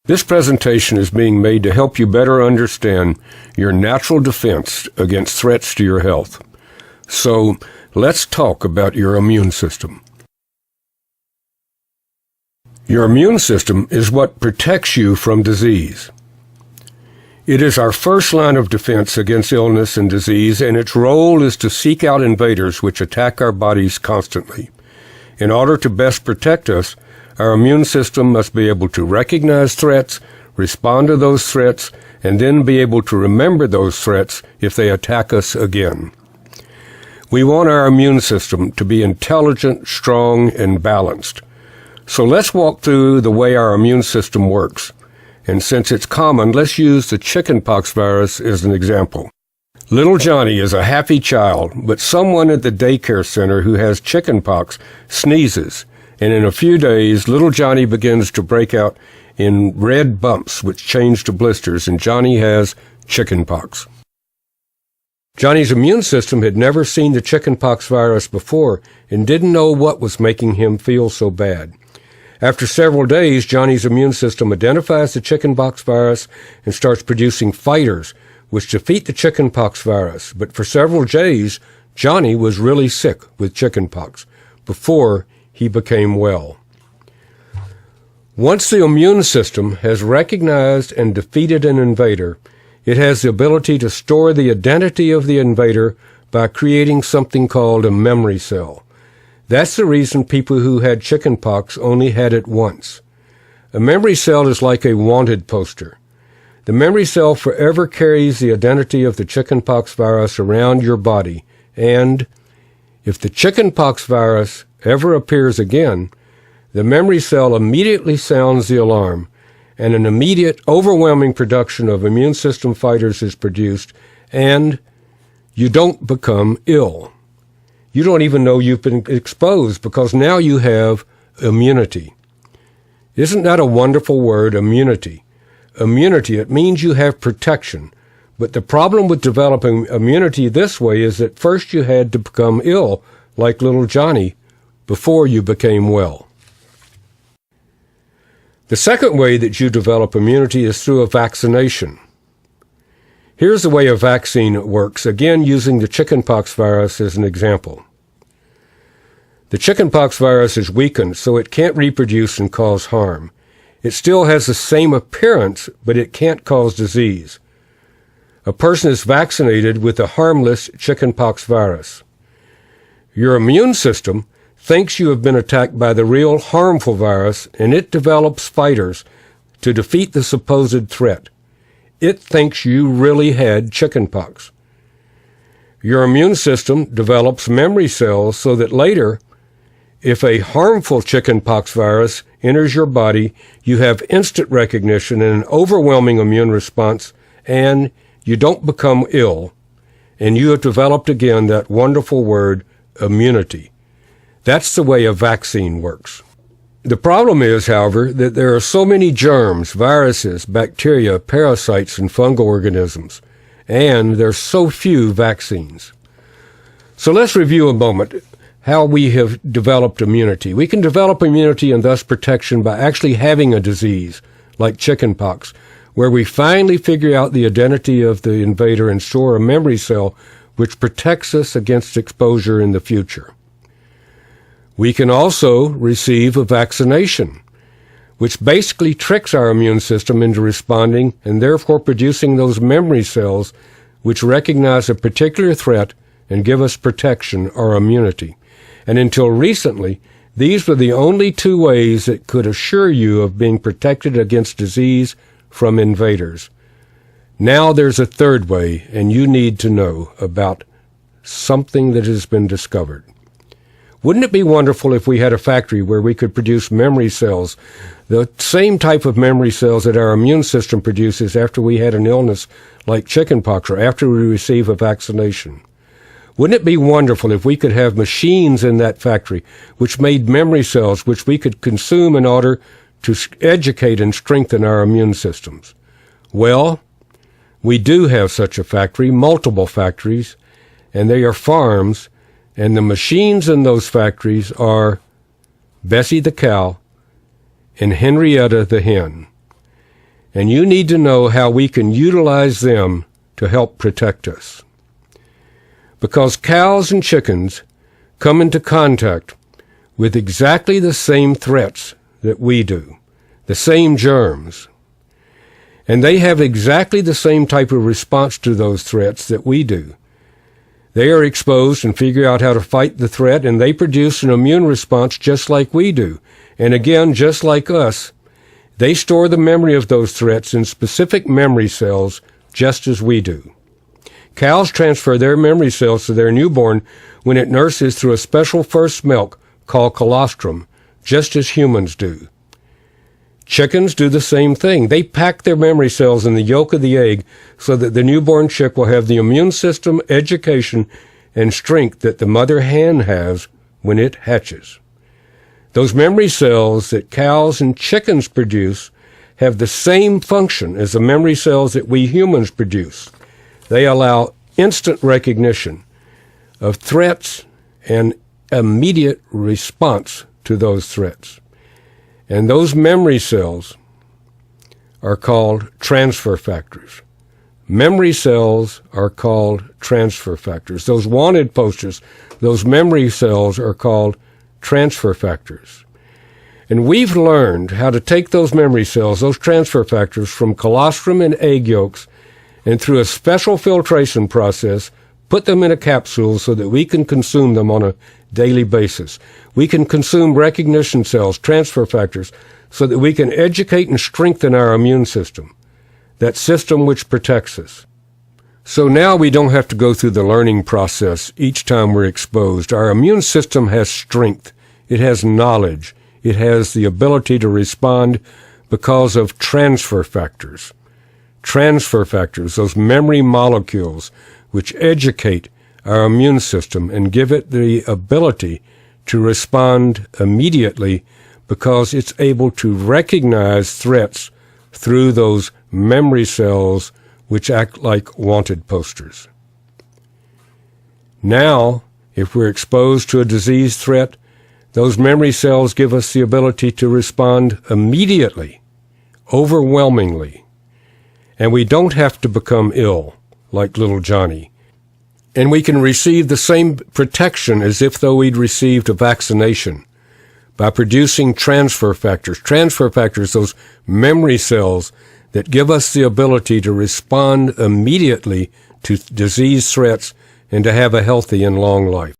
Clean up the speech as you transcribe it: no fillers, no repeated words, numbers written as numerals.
This presentation is being made to help you better understand your natural defense against threats to your health. So, let's talk about your immune system. Your immune system is what protects you from disease. It is our first line of defense against illness and disease, and its role is to seek out invaders which attack our bodies constantly. In order to best protect us, our immune system must be able to recognize threats, respond to those threats, and then be able to remember those threats if they attack us again. We want our immune system to be intelligent, strong, and balanced. So let's walk through the way our immune system works. And since it's common, let's use the chickenpox virus as an example. Little Johnny is a happy child, but someone at the daycare center who has chickenpox sneezes, and in a few days, little Johnny begins to break out in red bumps which change to blisters, and Johnny has chickenpox. Johnny's immune system had never seen the chickenpox virus before and didn't know what was making him feel so bad. After several days, Johnny's immune system identifies the chickenpox virus and starts producing fighters which defeat the chickenpox virus. But for several days, Johnny was really sick with chickenpox before he became well. Once the immune system has recognized and defeated an invader, it has the ability to store the identity of the invader by creating something called a memory cell. That's the reason people who had chickenpox only had it once. A memory cell is like a wanted poster. The memory cell forever carries the identity of the chickenpox virus around your body, and if the chickenpox virus ever appears again, the memory cell immediately sounds the alarm, and an immediate, overwhelming production of immune system fighters is produced, and you don't become ill. You don't even know you've been exposed because now you have immunity. Isn't that a wonderful word, immunity? Immunity, it means you have protection. But the problem with developing immunity this way is that first you had to become ill, like little Johnny, before you became well. The second way that you develop immunity is through a vaccination. Here's the way a vaccine works, again using the chickenpox virus as an example. The chickenpox virus is weakened, so it can't reproduce and cause harm. It still has the same appearance, but it can't cause disease. A person is vaccinated with a harmless chickenpox virus. Your immune system thinks you have been attacked by the real harmful virus, and it develops fighters to defeat the supposed threat. It thinks you really had chickenpox. Your immune system develops memory cells so that later, if a harmful chickenpox virus enters your body, you have instant recognition and an overwhelming immune response, and you don't become ill, and you have developed again that wonderful word, immunity. That's the way a vaccine works. The problem is, however, that there are so many germs, viruses, bacteria, parasites, and fungal organisms, and there are so few vaccines. So let's review a moment how we have developed immunity. We can develop immunity and thus protection by actually having a disease, like chickenpox, where we finally figure out the identity of the invader and store a memory cell which protects us against exposure in the future. We can also receive a vaccination, which basically tricks our immune system into responding and therefore producing those memory cells which recognize a particular threat and give us protection or immunity. And until recently, these were the only two ways that could assure you of being protected against disease from invaders. Now there's a third way, and you need to know about something that has been discovered. Wouldn't it be wonderful if we had a factory where we could produce memory cells, the same type of memory cells that our immune system produces after we had an illness like chickenpox or after we receive a vaccination? Wouldn't it be wonderful if we could have machines in that factory which made memory cells which we could consume in order to educate and strengthen our immune systems? Well, we do have such a factory, multiple factories, and they are farms, and the machines in those factories are Bessie the cow and Henrietta the hen. and you need to know how we can utilize them to help protect us. Because cows and chickens come into contact with exactly the same threats that we do, the same germs, and they have exactly the same type of response to those threats that we do. They are exposed and figure out how to fight the threat, and they produce an immune response just like we do. And again, just like us, they store the memory of those threats in specific memory cells just as we do. Cows transfer their memory cells to their newborn when it nurses through a special first milk called colostrum, just as humans do. Chickens do the same thing. They pack their memory cells in the yolk of the egg so that the newborn chick will have the immune system, education, and strength that the mother hen has when it hatches. Those memory cells that cows and chickens produce have the same function as the memory cells that we humans produce. They allow instant recognition of threats and immediate response to those threats. And those memory cells are called transfer factors. Memory cells are called transfer factors. Those wanted posters, those memory cells are called transfer factors. And we've learned how to take those memory cells, those transfer factors, from colostrum and egg yolks, and through a special filtration process, put them in a capsule so that we can consume them on a daily basis. We can consume recognition cells, transfer factors, so that we can educate and strengthen our immune system, that system which protects us. So now we don't have to go through the learning process each time we're exposed. Our immune system has strength. It has knowledge. It has the ability to respond because of transfer factors. Transfer factors, those memory molecules which educate our immune system and give it the ability to respond immediately because it's able to recognize threats through those memory cells which act like wanted posters. Now, if we're exposed to a disease threat, those memory cells give us the ability to respond immediately, overwhelmingly, and we don't have to become ill like little Johnny. And we can receive the same protection as if though we'd received a vaccination by producing transfer factors. Transfer factors, those memory cells that give us the ability to respond immediately to disease threats and to have a healthy and long life.